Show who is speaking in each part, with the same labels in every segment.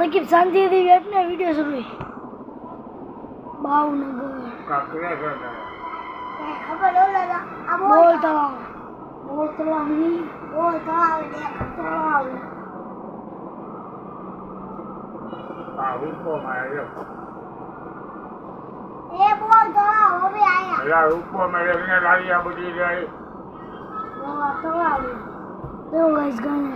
Speaker 1: સકીબ શાંતિ થી વેટ ને વિડિયો શરૂ ભાવનગર ખબર બોલ તળાવ ની બોલ તળાવ
Speaker 2: રૂપો માર્યો
Speaker 1: એ બોલ તળાવ હવે આયા
Speaker 2: એલા રૂપો માર્યો ને લાલિયા બધી જાય
Speaker 1: તળાવ દેવો guys ગાને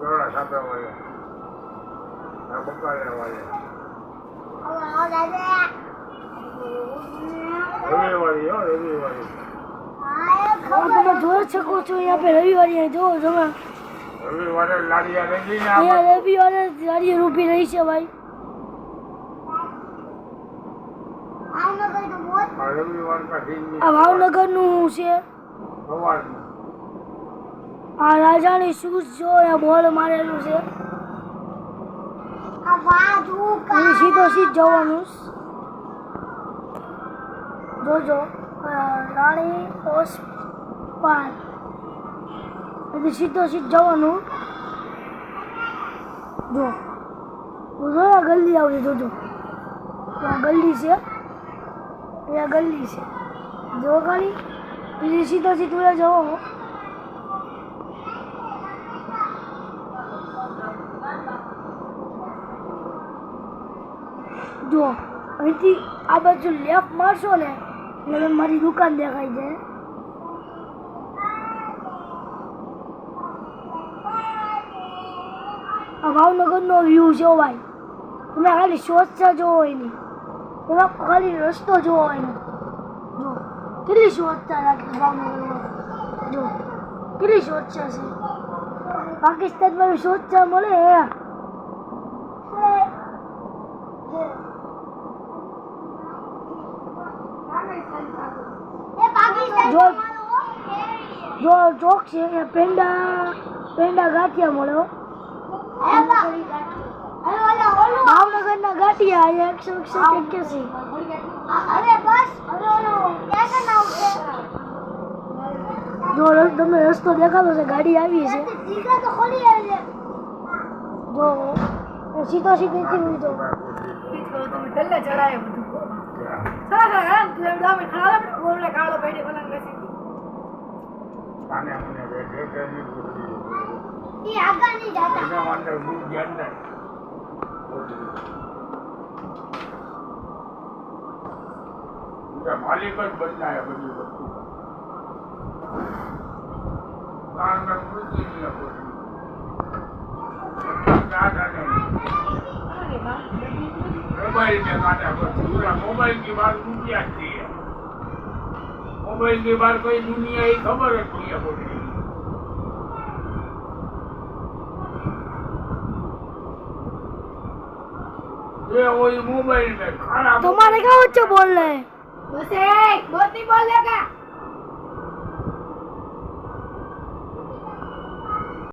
Speaker 2: Rồi sắp rồi. Nó bốc coi rồi. રવિવારી.
Speaker 1: તમે જોઈ શકો છો અહીંયા પે રવિવારી જો તમે
Speaker 2: રવિવારે લાડિયા રેડી ને
Speaker 1: અહીંયા રવિવારે લાડિયા રૂપી રહી છે ભાઈ
Speaker 2: રવિવાર કા દિન
Speaker 1: આ ભાવનગર નું છે
Speaker 2: સવારનું
Speaker 1: આ રાજાની શૂઝ જો અહીંયા બોલ મારેલું છે અહીં સીધો સીધ જવાનું જોજો રાણી ઓસ્પાન એટલે સીધો સીધ જવાનું જો આ ગલ્લી આવશે જોજો આ ગલ્લી છે અહીંયા ગલ્લી છે જો ખાલી પછી સીધો સીધ ઉડે જવો જો અહીંથી આ બાજુ લેફ્ટ મારશો ને એટલે મારી દુકાન દેખાય છે આ ભાવનગરનો વ્યૂ છે ભાઈ તમે ખાલી સ્વચ્છતા જોવો હોય નહીં તમે ખાલી રસ્તો જોવો હોય ને જો કેટલી સ્વચ્છતા રાખી ભાવનગરમાં જો કેટલી સ્વચ્છતા છે પાકિસ્તાનમાં સ્વચ્છતા મળે જો ચોક છે પેંડા ગાંઠિયા મળે ભાવનગરના ગાંઠિયા 181 જો તમને રસ્તો દેખાતો છે ગાડી આવી છે જો સીધો સીધી લીધો
Speaker 2: કાને મને બેઠે કે ની પૂરી
Speaker 1: એ આગળ નહીં જાતા
Speaker 2: એના અંદર હું ધ્યાન દે માલિક જ બદલાય બધી વસ્તુ કારણ મૃત્યુ નહીં मोबाइल में काटा पूरा मोबाइल की बात दुनिया की है मोबाइल की बात कोई दुनिया ही खबर नहीं है बोली ये वही मोबाइल में खाना
Speaker 1: तुम्हारे क्या बच्चे बोल रहे हैं
Speaker 3: बस एक बहुत नहीं बोलेगा